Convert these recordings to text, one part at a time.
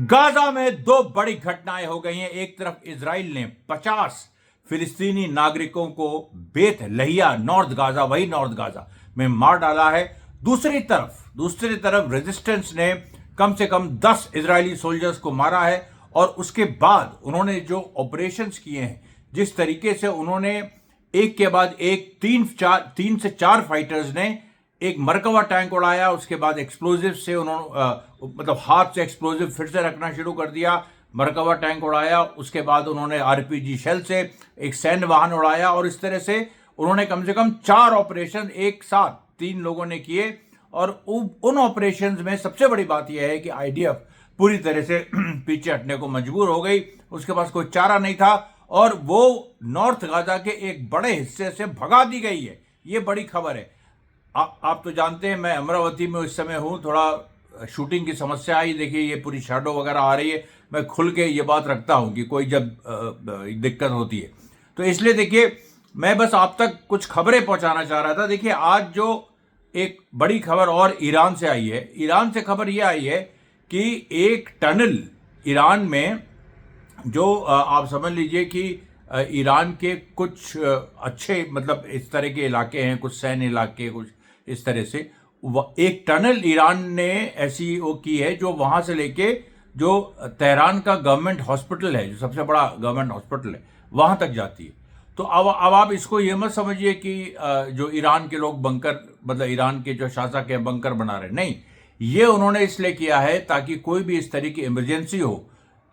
Gaza में दो बड़ी घटनाएं हो गई हैं। एक तरफ इजराइल ने 50 फिलिस्तीनी नागरिकों को बेत लहिया नॉर्थ गाजा, वही नॉर्थ गाजा में मार डाला है। दूसरी तरफ रेजिस्टेंस ने कम से कम 10 इजरायली सोल्जर्स को मारा है। और उसके बाद उन्होंने जो ऑपरेशंस किए हैं, जिस तरीके से उन्होंने एक के बाद एक 3 से 4 फाइटर्स ने एक मरकवा टैंक उड़ाया, उसके बाद एक्सप्लोजिव से उन्होंने मतलब हाथ से एक्सप्लोजिव फिर से रखना शुरू कर दिया, मरकवा टैंक उड़ाया, उसके बाद उन्होंने आरपीजी शेल से एक सैन्य वाहन उड़ाया। और इस तरह से उन्होंने कम से कम 4 ऑपरेशन एक साथ 3 लोगों ने किए। और उन ऑपरेशंस में सबसे बड़ी बात यह है कि आईडीएफ पूरी तरह से पीछे हटने को मजबूर हो गई। उसके पास कोई चारा नहीं था और वो नॉर्थ गाजा के एक बड़े हिस्से से भगा दी गई है। ये बड़ी खबर है। आप तो जानते हैं मैं अमरावती में इस समय हूँ, थोड़ा शूटिंग की समस्या आई। देखिए ये पूरी शैडो वगैरह आ रही है। मैं खुल के ये बात रखता हूँ कि कोई जब दिक्कत होती है तो इसलिए देखिए मैं बस आप तक कुछ खबरें पहुंचाना चाह रहा था। देखिए आज जो एक बड़ी खबर और ईरान से आई है, ईरान से खबर ये आई है कि एक टनल ईरान में जो आप समझ लीजिए कि ईरान के कुछ अच्छे मतलब इस तरह के इलाके हैं, कुछ सैन्य इलाके, कुछ इस तरह से एक टनल ईरान ने ऐसी वो की है जो वहां से लेके जो तेहरान का गवर्नमेंट हॉस्पिटल है, जो सबसे बड़ा गवर्नमेंट हॉस्पिटल है, वहां तक जाती है। तो अब आप इसको ये मत समझिए कि जो ईरान के लोग बंकर मतलब ईरान के जो शासक है बंकर बना रहे, नहीं, ये उन्होंने इसलिए किया है ताकि कोई भी इस तरह की इमरजेंसी हो,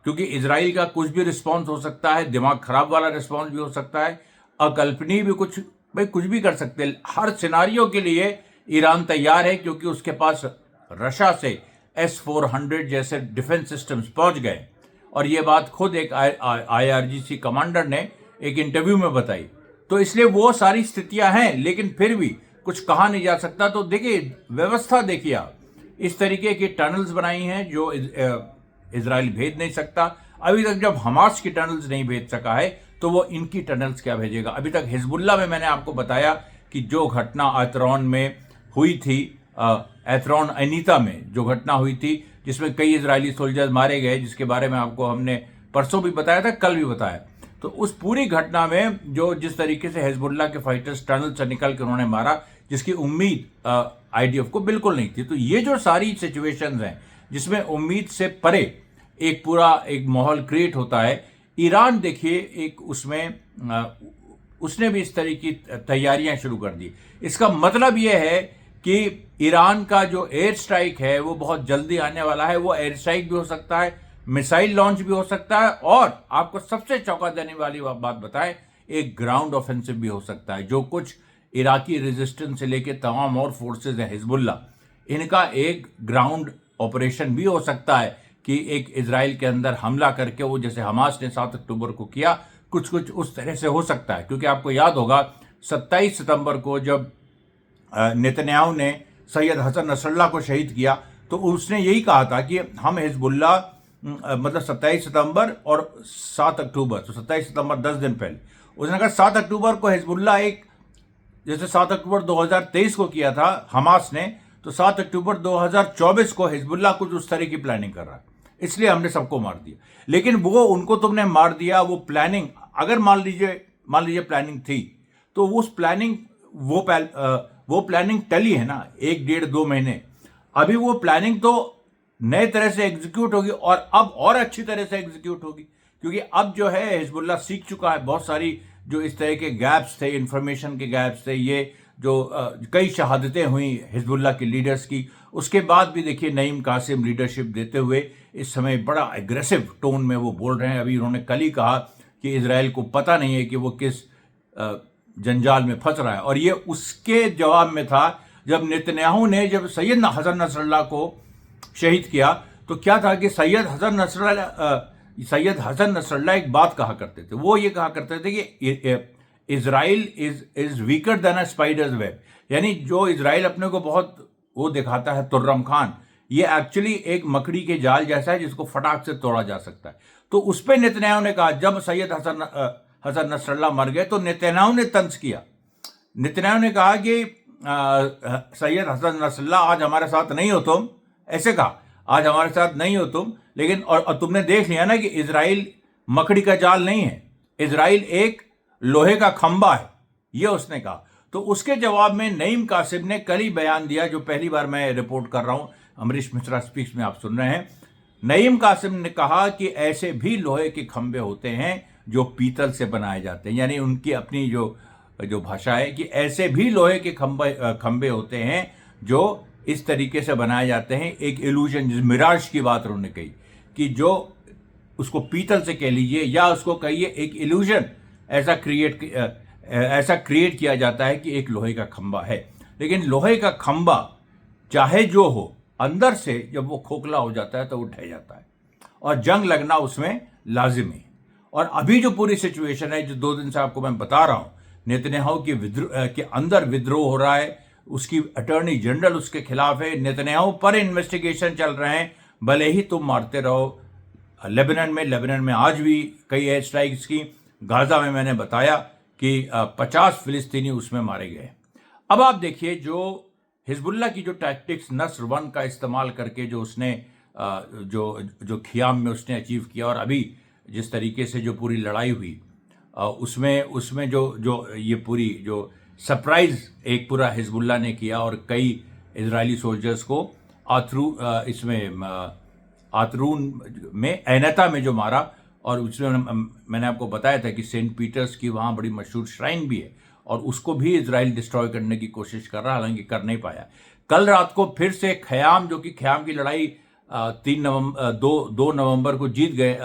क्योंकि इजराइल का कुछ भी रिस्पॉन्स हो सकता है, दिमाग खराब वाला रिस्पॉन्स भी हो सकता है, अकल्पनीय भी कुछ भी कर सकते हैं। हर सिनारियों के लिए ईरान तैयार है क्योंकि उसके पास रशिया से S-400 जैसे डिफेंस सिस्टम्स पहुंच गए। और ये बात खुद एक IRGC कमांडर ने एक इंटरव्यू में बताई। तो इसलिए वो सारी स्थितियां हैं, लेकिन फिर भी कुछ कहा नहीं जा सकता। तो देखिए व्यवस्था देखिए आप, इस तरीके की टनल्स बनाई हैं जो इजराइल भेज नहीं सकता। अभी तक जब हमास की टनल्स नहीं भेज सका है तो वो इनकी टनल्स क्या भेजेगा। अभी तक हिजबुल्ला में मैंने आपको बताया कि जो घटना एतरॉन में हुई थी, एतरॉन अनीता में जो घटना हुई थी जिसमें कई इजरायली सोल्जर्स मारे गए, जिसके बारे में आपको हमने परसों भी बताया था, कल भी बताया। तो उस पूरी घटना में जो जिस तरीके से हिजबुल्ला के फाइटर्स टनल से निकल के उन्होंने मारा, जिसकी उम्मीद आईडीएफ को बिल्कुल नहीं थी। तो ये जो सारी सिचुएशंस हैं जिसमें उम्मीद से परे एक पूरा एक माहौल क्रिएट होता है, ईरान देखिए एक उसमें उसने भी इस तरह की तैयारियां शुरू कर दी। इसका मतलब यह है कि ईरान का जो एयर स्ट्राइक है वो बहुत जल्दी आने वाला है। वो एयर स्ट्राइक भी हो सकता है, मिसाइल लॉन्च भी हो सकता है, और आपको सबसे चौंका देने वाली बात बताएं, एक ग्राउंड ऑफेंसिव भी हो सकता है। जो कुछ इराकी रेजिस्टेंस से लेकर तमाम और फोर्सेज हैं हिजबुल्ला, इनका एक ग्राउंड ऑपरेशन भी हो सकता है कि एक इजराइल के अंदर हमला करके वो जैसे हमास ने 7 अक्टूबर को किया, कुछ उस तरह से हो सकता है। क्योंकि आपको याद होगा 27 सितंबर को जब नेतन्याहू ने सैयद हसन नसरल्ला को शहीद किया तो उसने यही कहा था कि हम हिजबुल्ला मतलब 27 सितंबर और 7 अक्टूबर, तो 27 सितंबर 10 दिन पहले उसने कहा 7 अक्टूबर को हिजबुल्ला एक जैसे 7 अक्टूबर 2023 को किया था हमास ने, तो 7 अक्टूबर 2024 को हिजबुल्ला कुछ उस तरह की प्लानिंग कर रहा है, इसलिए हमने सबको मार दिया। लेकिन वो उनको तुमने मार दिया, वो प्लानिंग अगर मान लीजिए प्लानिंग थी तो उस प्लानिंग वो प्लानिंग टली है ना 1-1.5-2 महीने। अभी वो प्लानिंग तो नए तरह से एग्जीक्यूट होगी और अब और अच्छी तरह से एग्जीक्यूट होगी, क्योंकि अब जो है हिजबुल्ला सीख चुका है। बहुत सारी जो इस तरह के गैप्स थे, इंफॉर्मेशन के गैप्स थे, ये जो कई शहादतें हुई हिजबुल्ला के लीडर्स की, उसके बाद भी देखिए नईम कासिम लीडरशिप देते हुए इस समय बड़ा एग्रेसिव टोन में वो बोल रहे हैं। अभी उन्होंने कल ही कहा कि इजराइल को पता नहीं है कि वो किस जंजाल में फंस रहा है। और ये उसके जवाब में था जब नेतन्याहू ने जब सैयद हसन नसरल्ला को शहीद किया तो क्या था कि सैयद हसन नसरल्ला एक बात कहा करते थे। वो ये कहा करते थे कि Israel is weaker then a spiders web, यानी जो इजराइल अपने को बहुत वो दिखाता है तुर्रम खान, ये एक्चुअली एक मकड़ी के जाल जैसा है जिसको फटाक से तोड़ा जा सकता है। तो उस पर नेतन्याहू ने कहा, जब सैयद हसन नसरल्ला मर गए तो नेतन्याहू ने तंज किया। नेतन्याहू ने कहा कि सैयद हसन नसरल्ला आज हमारे साथ नहीं हो तुम, ऐसे कहा, आज हमारे साथ नहीं हो तुम, लेकिन और तुमने देख लिया ना कि इजराइल मकड़ी का जाल नहीं है, इजराइल एक लोहे का खंबा है, यह उसने कहा। तो उसके जवाब में नईम कासिम ने कल ही बयान दिया, जो पहली बार मैं रिपोर्ट कर रहा हूं, अमरीश मिश्रा स्पीक्स में आप सुन रहे हैं। नईम कासिम ने कहा कि ऐसे भी लोहे के खंबे होते हैं जो पीतल से बनाए जाते हैं, यानी उनकी अपनी जो भाषा है कि ऐसे भी लोहे के खंबे होते हैं जो इस तरीके से बनाए जाते हैं। एक इल्यूजन, जिस मिराज की बात उन्होंने कही कि जो उसको पीतल से कह लीजिए या उसको कहिए एक इल्यूजन, ऐसा क्रिएट किया जाता है कि एक लोहे का खंबा है। लेकिन लोहे का खंबा चाहे जो हो, अंदर से जब वो खोखला हो जाता है तो वो ढह जाता है और जंग लगना उसमें लाजिम है। और अभी जो पूरी सिचुएशन है, जो 2 दिन से आपको मैं बता रहा हूं, नेतन्याहू के अंदर विद्रोह हो रहा है, उसकी अटॉर्नी जनरल उसके खिलाफ है, नेतन्याहू पर इन्वेस्टिगेशन चल रहे हैं, भले ही तुम मारते रहो। लेबनान में आज भी कई एयर स्ट्राइक्स की। गाजा में मैंने बताया कि 50 फिलिस्तीनी उसमें मारे गए। अब आप देखिए, जो हिजबुल्लाह की जो टैक्टिक्स नस्र 1 का इस्तेमाल करके जो उसने जो खियाम में उसने अचीव किया, और अभी जिस तरीके से जो पूरी लड़ाई हुई उसमें जो ये पूरी जो सरप्राइज एक पूरा हिजबुल्लाह ने किया और कई इजरायली सोल्जर्स को आतरून में ऐनता में जो मारा, और उसमें मैंने आपको बताया था कि सेंट पीटर्स की वहाँ बड़ी मशहूर श्राइन भी है और उसको भी इजराइल डिस्ट्रॉय करने की कोशिश कर रहा, हालांकि कर नहीं पाया। कल रात को फिर से ख़याम, जो कि ख़याम की लड़ाई 2 नवंबर को जीत गए,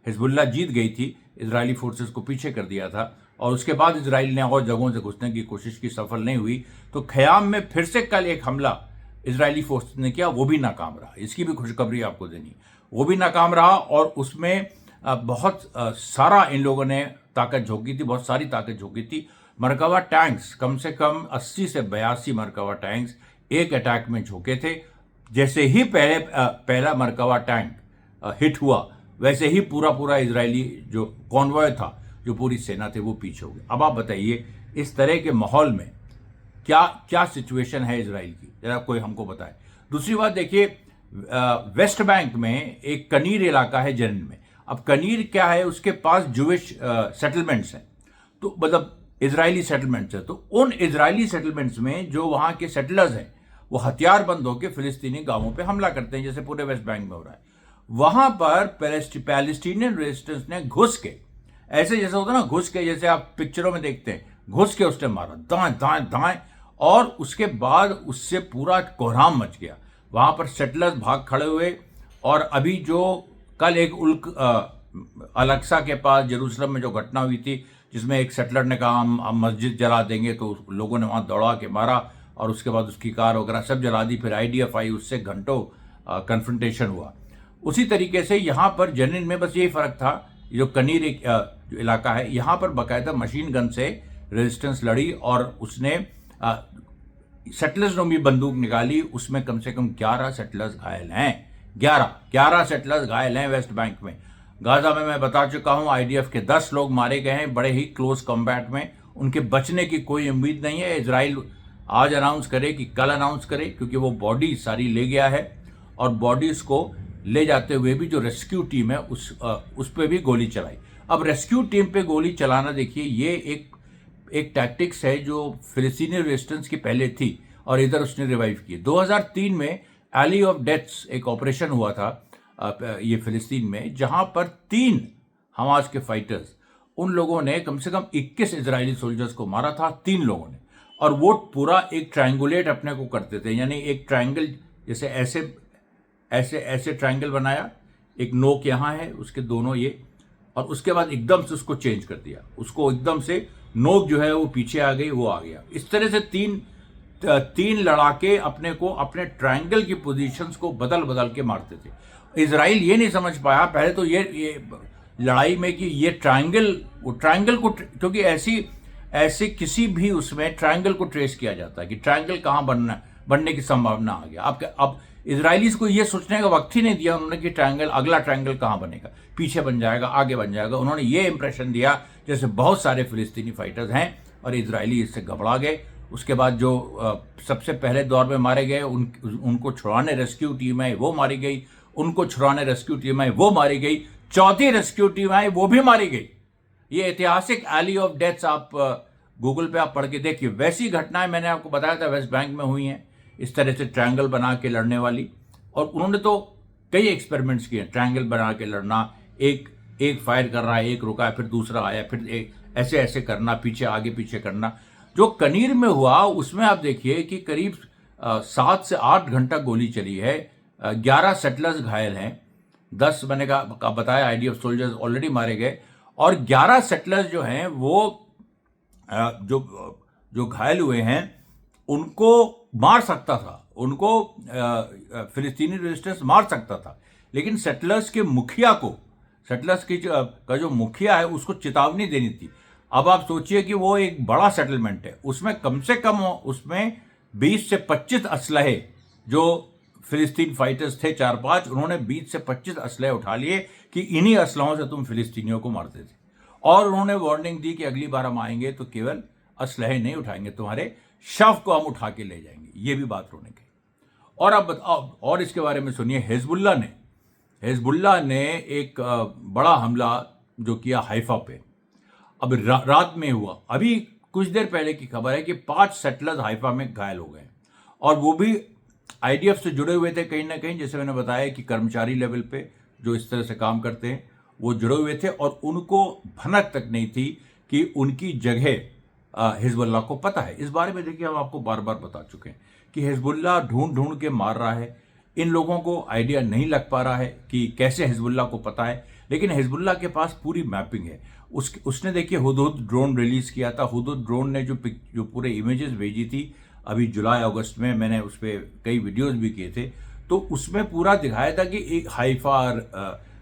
हिजबुल्लाह जीत गई थी, इजरायली फोर्सेस को पीछे कर दिया था, और उसके बाद इजराइल ने और जगहों से घुसने की कोशिश की, सफल नहीं हुई। तो ख़याम में फिर से कल एक हमला इजरायली फोर्सेस ने किया, वो भी नाकाम रहा। इसकी भी खुशखबरी आपको देनी, वो भी नाकाम रहा, और उसमें बहुत सारा इन लोगों ने ताकत झोंकी थी, बहुत सारी ताकत झोंकी थी। मरकवा टैंक्स, कम से कम 80 से 82 मरकवा टैंक्स एक अटैक में झोंके थे। जैसे ही पहला मरकवा टैंक हिट हुआ, वैसे ही पूरा इजरायली जो कॉन्वॉय था, जो पूरी सेना थे, वो पीछे हो गई। अब आप बताइए, इस तरह के माहौल में क्या सिचुएशन है इजराइल की, जरा कोई हमको बताए। दूसरी बात देखिए, वेस्ट बैंक में एक कनीर इलाका है जनिन में। अब कनीर क्या है, उसके पास जूविश सेटलमेंट्स हैं, तो मतलब इजरायली सेटलमेंट्स हैं। तो उन इजरायली सेटलमेंट्स में जो वहाँ के सेटलर्स हैं, वो हथियारबंद होकर फिलिस्तीनी गांवों पे हमला करते हैं, जैसे पूरे वेस्ट बैंक में हो रहा है। वहां पर पैलेस्टीनियन रेजिस्टेंस ने घुस के, ऐसे जैसे होता है ना, घुस के, जैसे आप पिक्चरों में देखते हैं, घुस के उसने मारा, दाएं दाएं दाएं, और उसके बाद उससे पूरा कोहराम मच गया। वहां पर सेटलर्स भाग खड़े हुए। और अभी जो कल एक अलक्सा के पास जेरूसलम में जो घटना हुई थी, जिसमें एक सेटलर ने कहा हम मस्जिद जला देंगे, तो लोगों ने वहां दौड़ा के मारा और उसके बाद उसकी कार वगैरह सब जला दी। फिर IDF आई, उससे घंटों कन्फ्रंटेशन हुआ। उसी तरीके से यहाँ पर जनिन में बस यही फर्क था, जो कनीर एक जो इलाका है, यहाँ पर बाकायदा मशीन गन से रेजिस्टेंस लड़ी और उसने सेटलर्स ने भी बंदूक निकाली। उसमें कम से कम 11 सेटलर्स घायल हैं। 11 सेटलर्स घायल हैं वेस्ट बैंक में। गाजा में मैं बता चुका हूं, IDF के 10 लोग मारे गए हैं बड़े ही क्लोज कॉम्बैट में। उनके बचने की कोई उम्मीद नहीं है। इजराइल आज अनाउंस करे कि कल अनाउंस करे, क्योंकि वो बॉडी सारी ले गया है, और बॉडीज को ले जाते हुए भी जो रेस्क्यू टीम है उस पर भी गोली चलाई। अब रेस्क्यू टीम पे गोली चलाना, देखिए, ये एक टैक्टिक्स है जो फिलिस्तीनी रेजिस्टेंस की पहले थी और इधर उसने रिवाइव की। 2003 में एली ऑफ डेथ्स एक ऑपरेशन हुआ था ये फिलिस्तीन में, जहां पर 3 हमास के फाइटर्स, उन लोगों ने कम से कम 21 इजरायली सोल्जर्स को मारा था, 3 लोगों ने। और वो पूरा एक ट्रायंगुलेट अपने को करते थे, यानी एक ट्रायंगल, जैसे ऐसे ट्रायंगल बनाया, एक नोक यहाँ है, उसके दोनों ये, और उसके बाद एकदम से उसको चेंज कर दिया, उसको एकदम से नोक जो है वो पीछे आ गई, वो आ गया। इस तरह से तीन लड़ाके अपने ट्रायंगल की पोजीशंस को बदल के मारते थे। इजराइल ये नहीं समझ पाया पहले तो ये लड़ाई में कि ये ट्रायंगल को, क्योंकि ऐसे किसी भी उसमें ट्रायंगल को ट्रेस किया जाता है कि ट्रायंगल कहाँ बनने की संभावना आ गया। अब इजराइलीज को ये सोचने का वक्त ही नहीं दिया उन्होंने कि अगला ट्रायंगल कहाँ बनेगा, पीछे बन जाएगा, आगे बन जाएगा। उन्होंने ये इंप्रेशन दिया जैसे बहुत सारे फिलिस्तीनी फाइटर्स हैं, और इजरायली इससे घबरा गए। उसके बाद जो सबसे पहले दौर में मारे गए उनको छुड़ाने रेस्क्यू टीम है वो मारी गई। उनको छुड़ाने रेस्क्यू टीम आई, वो मारी गई। चौथी रेस्क्यू टीम आई, वो भी मारी गई। ये ऐतिहासिक एली ऑफ डेथ्स आप गूगल पे आप पढ़ के देखिए। वैसी घटनाएं मैंने आपको बताया था वेस्ट बैंक में हुई हैं, इस तरह से ट्रायंगल बना के लड़ने वाली। और उन्होंने तो कई एक्सपेरिमेंट्स किए, ट्रायंगल बना के लड़ना, एक फायर कर रहा है, एक रुका है, फिर दूसरा आया, फिर एक ऐसे ऐसे करना, पीछे आगे पीछे करना। जो कनीर में हुआ उसमें आप देखिए कि करीब 7 से 8 घंटा गोली चली है। 11 सेटलर्स घायल हैं, 10 मैंने कहा बताया आईडीएफ सोल्जर्स ऑलरेडी मारे गए, और 11 सेटलर्स जो हैं वो जो घायल हुए हैं उनको मार सकता था, उनको फिलिस्तीनी रेजिस्टेंस मार सकता था, लेकिन सेटलर्स के मुखिया को, सेटलर्स की का जो मुखिया है उसको चेतावनी देनी थी। अब आप सोचिए कि वो एक बड़ा सेटलमेंट है, उसमें कम से कम उसमें 20 से 25 असलहे, जो फिलिस्तीन फाइटर्स थे 4-5, उन्होंने 20 से 25 असलहे उठा लिए कि इन्हीं असलहों से तुम फिलिस्तीनियों को मारते थे। और उन्होंने वार्निंग दी कि अगली बार हम आएंगे तो केवल असलहे नहीं उठाएंगे, तुम्हारे शव को हम उठा के ले जाएंगे। ये भी बात उन्होंने कही। और अब बताओ, और इसके बारे में सुनिए, हिजबुल्लाह ने एक बड़ा हमला जो किया हाइफा पे, अब रात में हुआ। अभी कुछ देर पहले की खबर है कि 5 सेटलर्स हाइफा में घायल हो गए, और वो भी आईडीएफ से जुड़े हुए थे कहीं ना कहीं। जैसे मैंने बताया कि कर्मचारी लेवल पे जो इस तरह से काम करते हैं वो जुड़े हुए थे, और उनको भनक तक नहीं थी कि उनकी जगह हिजबुल्लाह को पता है। इस बारे में देखिए हम आपको बार बार बता चुके हैं कि हिजबुल्लाह ढूंढ ढूंढ के मार रहा है। इन लोगों को आइडिया नहीं लग पा रहा है कि कैसे हिजबुल्लाह को पता है, लेकिन हिजबुल्लाह के पास पूरी मैपिंग है। उसने देखिए हुदहुद ड्रोन रिलीज किया था। हुदहुद ड्रोन ने जो पूरे इमेजेस भेजी थी अभी जुलाई अगस्त में, मैंने उस पर कई वीडियोस भी किए थे, तो उसमें पूरा दिखाया था कि एक हाइफा,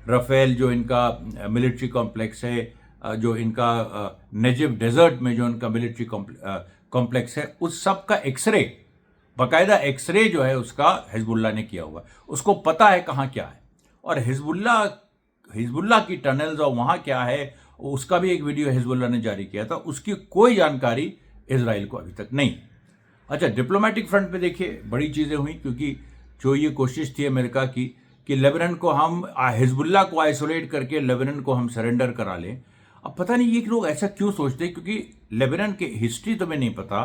रफेल जो इनका मिलिट्री कॉम्प्लेक्स है, जो इनका नेजिव डेजर्ट में जो इनका मिलिट्री कॉम्प्लेक्स है, उस सब का एक्सरे, बाकायदा एक्सरे जो है उसका हिजबुल्लाह ने किया हुआ है। उसको पता है कहाँ क्या है, और हिजबुल्लाह की टनल्स और वहाँ क्या है उसका भी एक वीडियो हिजबुल्लाह ने जारी किया था। उसकी कोई जानकारी इजराइल को अभी तक नहीं। अच्छा, डिप्लोमेटिक फ्रंट पे देखिए बड़ी चीज़ें हुई, क्योंकि जो ये कोशिश थी अमेरिका की कि लेबनान को हम, हिजबुल्लाह को आइसोलेट करके लेबनान को हम सरेंडर करा लें। अब पता नहीं ये लोग ऐसा क्यों सोचते हैं, क्योंकि लेबनान की हिस्ट्री तुम्हें नहीं पता,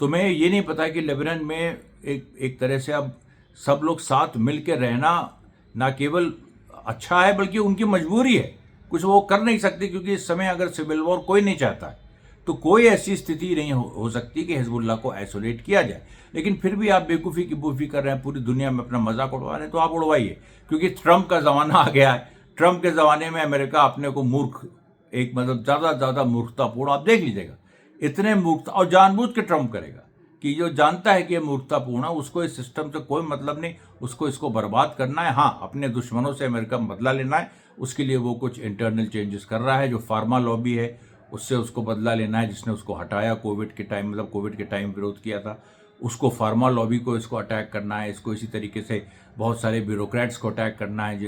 तुम्हें ये नहीं पता कि लेबनान में एक तरह से अब सब लोग साथ मिल के रहना ना केवल अच्छा है बल्कि उनकी मजबूरी है, कुछ वो कर नहीं सकते, क्योंकि इस समय अगर सिविल वॉर कोई नहीं चाहता है तो कोई ऐसी स्थिति नहीं हो सकती कि हिजबुल्लाह को आइसोलेट किया जाए। लेकिन फिर भी आप बेवकूफ़ी की बूफी कर रहे हैं, पूरी दुनिया में अपना मजाक उड़वा रहे हैं, तो आप उड़वाइए, क्योंकि ट्रंप का ज़माना आ गया है। ट्रंप के ज़माने में अमेरिका अपने को मूर्ख, एक मतलब ज़्यादा मूर्खतापूर्ण, आप देख लीजिएगा, इतने मूर्खता, और जानबूझ के ट्रंप करेगा कि जो जानता है कि ये मूर्खतापूर्ण है, उसको इस सिस्टम से कोई मतलब नहीं, उसको इसको बर्बाद करना है। हाँ, अपने दुश्मनों से अमेरिका में बदला लेना है, उसके लिए वो कुछ इंटरनल चेंजेस कर रहा है। जो फार्मा लॉबी है उससे उसको बदला लेना है, जिसने उसको हटाया कोविड के टाइम, मतलब कोविड के टाइम विरोध किया था, उसको फार्मा लॉबी को इसको अटैक करना है। इसको इसी तरीके से बहुत सारे ब्यूरोक्रेट्स को अटैक करना है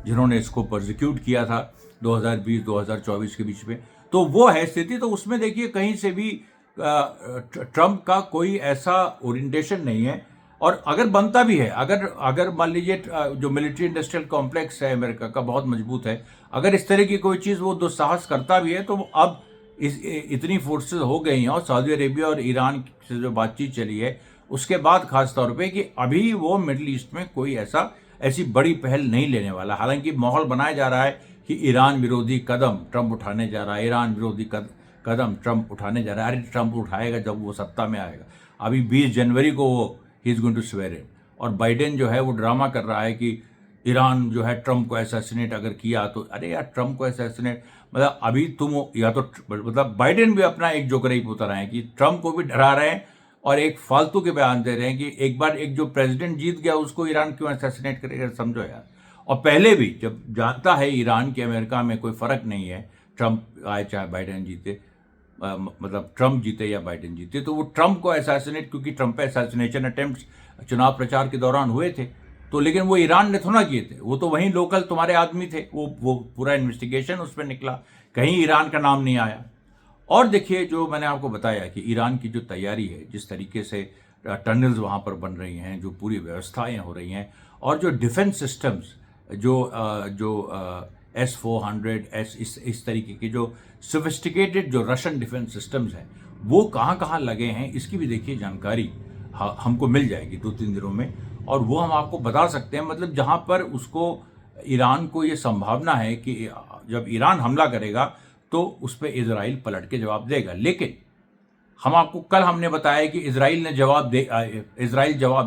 जिन्होंने इसको प्रोसिक्यूट किया था 2020-2024 के बीच में। तो वो है स्थिति। तो उसमें देखिए कहीं से भी ट्रंप का कोई ऐसा ओरिएंटेशन नहीं है, और अगर बनता भी है, अगर मान लीजिए जो मिलिट्री इंडस्ट्रियल कॉम्प्लेक्स है अमेरिका का बहुत मजबूत है, अगर इस तरह की कोई चीज़ वो दुस्साहस करता भी है, तो अब इतनी फोर्सेस हो गई हैं, और सऊदी अरेबिया और ईरान से जो बातचीत चली है उसके बाद खास तौर पे कि अभी वो मिडिल ईस्ट में कोई ऐसी बड़ी पहल नहीं लेने वाला। हालांकि माहौल बनाया जा रहा है कि ईरान विरोधी कदम ट्रंप उठाने जा रहा है, ईरान विरोधी कदम ट्रंप उठाने जा रहा है। अरे ट्रंप उठाएगा जब वो सत्ता में आएगा। अभी 20 जनवरी को वो he is going to swear in, और बाइडेन जो है वो ड्रामा कर रहा है कि ईरान जो है ट्रंप को असैसिनेट अगर किया तो, अरे यार ट्रंप को असैसिनेट, मतलब अभी तुम या तो मतलब बाइडेन भी अपना एक जोकराई पोता रहे हैं कि ट्रंप को भी डरा रहे हैं, और एक फालतू के बयान दे रहे हैं कि एक बार एक जो प्रेसिडेंट जीत गया उसको ईरान क्यों असैसिनेट करेगा, समझो यार। और पहले भी जब जानता है ईरान के अमेरिका में कोई फर्क नहीं है, ट्रंप आए चाहे बाइडेन जीते, मतलब ट्रंप जीते या बाइडेन जीते, तो वो ट्रंप को असैसिनेट, क्योंकि ट्रंप पे असैसिनेशन अटेम्प्ट चुनाव प्रचार के दौरान हुए थे, तो लेकिन वो ईरान ने थोड़ा किए थे, वो तो वहीं लोकल तुम्हारे आदमी थे, वो पूरा इन्वेस्टिगेशन उस पर निकला, कहीं ईरान का नाम नहीं आया। और देखिए जो मैंने आपको बताया कि ईरान की जो तैयारी है, जिस तरीके से टनल्स वहाँ पर बन रही हैं, जो पूरी व्यवस्थाएं हो रही हैं, और जो डिफेंस सिस्टम्स जो S-400 इस तरीके के जो सोफिस्टिकेटेड जो रशियन डिफेंस सिस्टम्स हैं वो कहाँ कहाँ लगे हैं, इसकी भी देखिए जानकारी हमको मिल जाएगी 2-3 दिनों में, और वो हम आपको बता सकते हैं। मतलब जहाँ पर उसको ईरान को ये संभावना है कि जब ईरान हमला करेगा तो उस पर इजराइल पलट के जवाब देगा। लेकिन हमने बताया कि इजराइल जवाब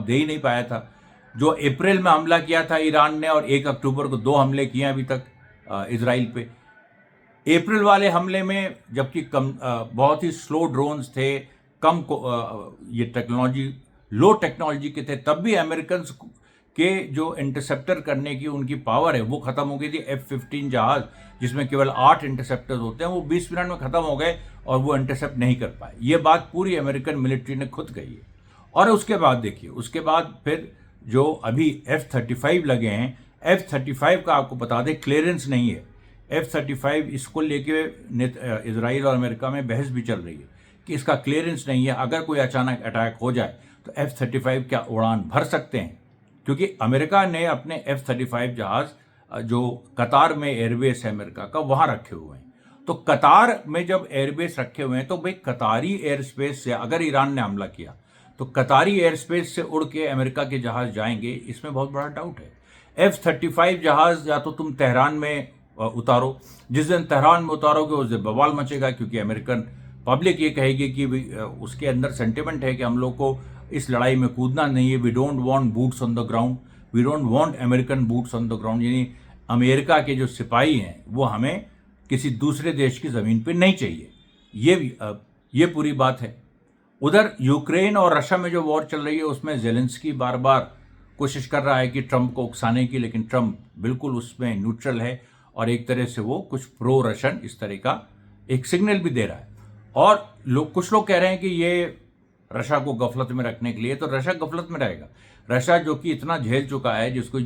दे ही नहीं पाया था। जो अप्रैल में हमला किया था ईरान ने, और 1 अक्टूबर को 2 हमले किए अभी तक इजराइल पे। अप्रैल वाले हमले में जबकि बहुत ही स्लो ड्रोन्स थे, ये टेक्नोलॉजी लो टेक्नोलॉजी के थे, तब भी अमेरिकन के जो इंटरसेप्टर करने की उनकी पावर है वो खत्म हो गई थी। F-15 जहाज जिसमें केवल 8 इंटरसेप्टर्स होते हैं वो 20 मिनट में खत्म हो गए और वो इंटरसेप्ट नहीं कर पाए। ये बात पूरी अमेरिकन मिलिट्री ने खुद कही है। और उसके बाद देखिए, उसके बाद फिर जो अभी F-35 लगे हैं, F-35 का आपको बता दें क्लियरेंस नहीं है। F-35 इसको लेके इजराइल और अमेरिका में बहस भी चल रही है कि इसका क्लियरेंस नहीं है। अगर कोई अचानक अटैक हो जाए तो F-35 क्या उड़ान भर सकते हैं? क्योंकि अमेरिका ने अपने F-35 जहाज जो कतार में एयरबेस है अमेरिका का, वहाँ रखे हुए हैं। तो कतार में जब एयरबेस रखे हुए हैं तो भाई कतारी एयर स्पेस से अगर ईरान ने हमला किया तो कतारी एयर स्पेस से उड़ के अमेरिका के जहाज जाएंगे, इसमें बहुत बड़ा डाउट है। F-35 जहाज या तो तुम तेहरान में उतारो, जिस दिन तेहरान में उतारोगे उस दिन बवाल मचेगा, क्योंकि अमेरिकन पब्लिक ये कहेगी कि उसके अंदर सेंटिमेंट है कि हम लोग को इस लड़ाई में कूदना नहीं है। We don't want boots on the ground, we don't want American boots on the ground, यानी अमेरिका के जो सिपाही हैं वो हमें किसी दूसरे देश की ज़मीन पे नहीं चाहिए। ये पूरी बात है। उधर यूक्रेन और रशिया में जो वॉर चल रही है उसमें ज़ेलेंस्की बार बार कोशिश कर रहा है कि ट्रंप को उकसाने की, लेकिन ट्रंप बिल्कुल उसमें न्यूट्रल है और एक तरह से वो कुछ प्रो रशियन इस तरह का एक सिग्नल भी दे रहा है। और कुछ लोग कह रहे हैं कि ये रशिया को गफलत में रखने के लिए, तो रशिया गफलत में रहेगा। रशिया जो कि इतना झेल चुका है, जिसको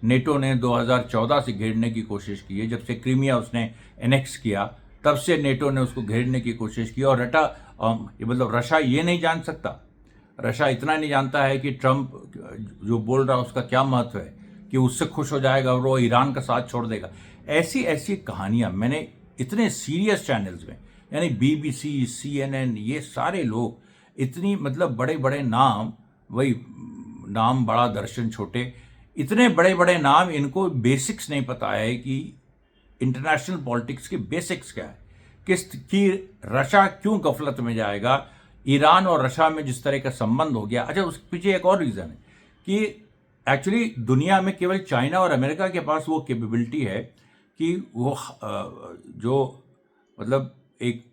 नेटो ने 2014 से घेरने की कोशिश की है, जब से क्रीमिया उसने एनेक्स किया तब से नेटो ने उसको घेरने की कोशिश की। और रशिया ये नहीं जान सकता, रशिया इतना नहीं जानता है कि ट्रंप जो बोल रहा है उसका क्या महत्व है, कि उससे खुश हो जाएगा और वो ईरान का साथ छोड़ देगा। ऐसी ऐसी कहानियां मैंने इतने सीरियस चैनल्स में, यानी BBC, CNN, ये सारे लोग इतनी बड़े बड़े नाम, वही नाम बड़ा दर्शन छोटे, इतने बड़े बड़े नाम, इनको बेसिक्स नहीं पता है कि इंटरनेशनल पॉलिटिक्स के बेसिक्स क्या है, कि रशिया क्यों गफलत में जाएगा। ईरान और रशिया में जिस तरह का संबंध हो गया, अच्छा उसके पीछे एक और रीज़न है कि एक्चुअली दुनिया में केवल चाइना और अमेरिका के पास वो कैपेबिलिटी है कि वो एक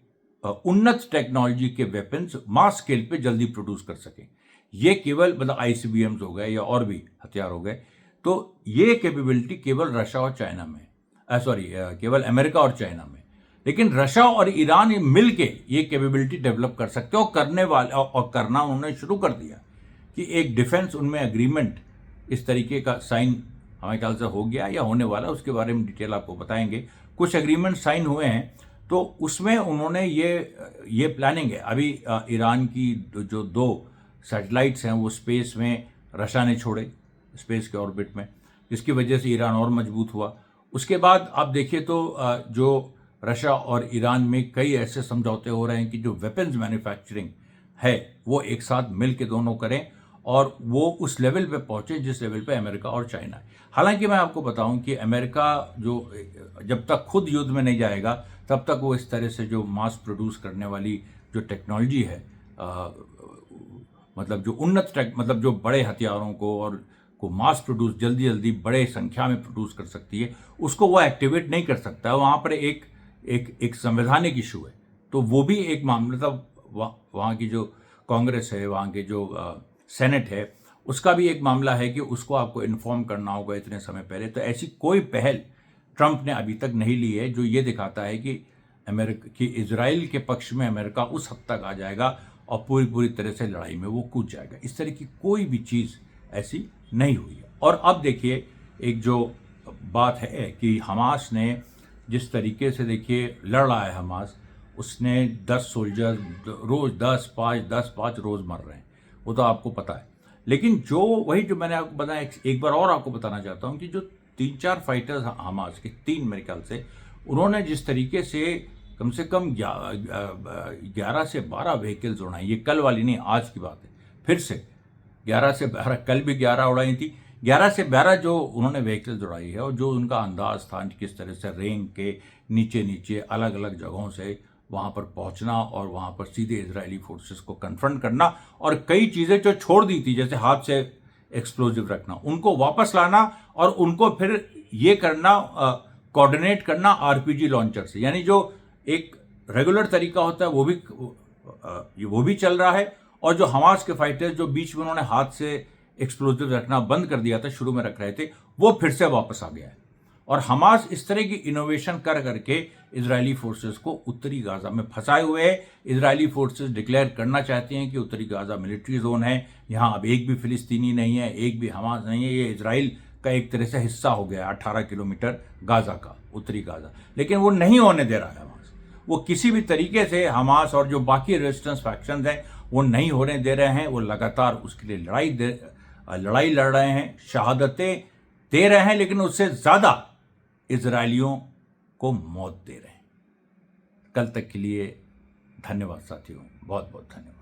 उन्नत टेक्नोलॉजी के वेपन्स मास स्केल पे जल्दी प्रोड्यूस कर सकें। ये केवल ICBMs हो गए या और भी हथियार हो गए, तो ये कैपेबिलिटी केवल रशिया और चाइना में, केवल अमेरिका और चाइना में। लेकिन रशिया और ईरान मिल के ये कैपेबिलिटी डेवलप कर सकते हो, और करना उन्होंने शुरू कर दिया कि एक डिफेंस उनमें एग्रीमेंट इस तरीके का साइन हमारे ख्याल से हो गया या होने वाला, उसके बारे में डिटेल आपको बताएंगे। कुछ एग्रीमेंट साइन हुए हैं, तो उसमें उन्होंने ये प्लानिंग है। अभी ईरान की जो 2 सैटेलाइट्स हैं वो स्पेस में रशिया ने छोड़े, स्पेस के ऑर्बिट में, जिसकी वजह से ईरान और मजबूत हुआ। उसके बाद आप देखिए तो जो रशिया और ईरान में कई ऐसे समझौते हो रहे हैं कि जो वेपन्स मैन्युफैक्चरिंग है वो एक साथ मिल के दोनों करें और वो उस लेवल पे पहुंचे जिस लेवल पे अमेरिका और चाइना है। हालांकि मैं आपको बताऊं कि अमेरिका जब तक खुद युद्ध में नहीं जाएगा तब तक वो इस तरह से जो मास प्रोड्यूस करने वाली जो टेक्नोलॉजी है, जो उन्नत जो बड़े हथियारों को मास प्रोड्यूस जल्दी बड़े संख्या में प्रोड्यूस कर सकती है, उसको वो एक्टिवेट नहीं कर सकता। वहाँ पर एक संवैधानिक इशू है, तो वो भी एक मामला वहाँ की जो कांग्रेस है, वहाँ के जो सेनेट है, उसका भी एक मामला है कि उसको आपको इन्फॉर्म करना होगा इतने समय पहले। तो ऐसी कोई पहल ट्रंप ने अभी तक नहीं ली है, जो ये दिखाता है कि इजराइल के पक्ष में अमेरिका उस हद तक आ जाएगा और पूरी तरह से लड़ाई में वो कूद जाएगा। इस तरह की कोई भी चीज़ ऐसी नहीं हुई है। और अब देखिए एक जो बात है कि हमास ने जिस तरीके से देखिए लड़ रहा है, हमास उसने 10 सोल्जर रोज़ 10-5 रोज़ मर रहे हैं, वो तो आपको पता है। लेकिन जो मैंने आपको बताया, एक बार और आपको बताना चाहता हूं कि जो 3-4 फाइटर्स हमास के, 3 मेरे ख्याल से, उन्होंने जिस तरीके से कम 11 से 12 व्हीकल्स उड़ाई, ये कल वाली नहीं, आज की बात है, फिर से 11 से 12, कल भी 11 उड़ाई थी, 11 से 12 जो उन्होंने व्हीकल्स उड़ाई है, और जो उनका अंदाज था किस तरह से रेंग के नीचे नीचे अलग अलग जगहों से वहां पर पहुंचना और वहां पर सीधे इजरायली फोर्सेस को कन्फ्रंट करना, और कई चीजें जो छोड़ दी थी, जैसे हाथ से एक्सप्लोजिव रखना, उनको वापस लाना, और उनको फिर ये करना, कोऑर्डिनेट करना आरपीजी लॉन्चर से, यानी जो एक रेगुलर तरीका होता है वो भी चल रहा है, और जो हमास के फाइटर्स जो बीच में उन्होंने हाथ से एक्सप्लोजिव रखना बंद कर दिया था, शुरू में रख रहे थे, वो फिर से वापस आ गया है। और हमास इस तरह की इनोवेशन कर करके इजरायली फोर्सेस को उत्तरी गाजा में फंसाए हुए है। इजरायली फोर्सेस डिक्लेयर करना चाहते हैं कि उत्तरी गाजा मिलिट्री जोन है, यहां अब एक भी फिलिस्तीनी नहीं है, एक भी हमास नहीं है, ये इजराइल का एक तरह से हिस्सा हो गया 18 किलोमीटर गाजा का, उत्तरी गाजा। लेकिन वो नहीं होने दे रहा है हमास, वो किसी भी तरीके से हमास और जो बाकी रेजिस्टेंस फैक्शंस हैं वो नहीं होने दे रहे हैं। वो लगातार उसके लिए लड़ाई लड़ रहे हैं, शहादतें दे रहे हैं, लेकिन उससे ज्यादा इजरायलियों को मौत दे रहे हैं। कल तक के लिए धन्यवाद साथियों, बहुत बहुत धन्यवाद।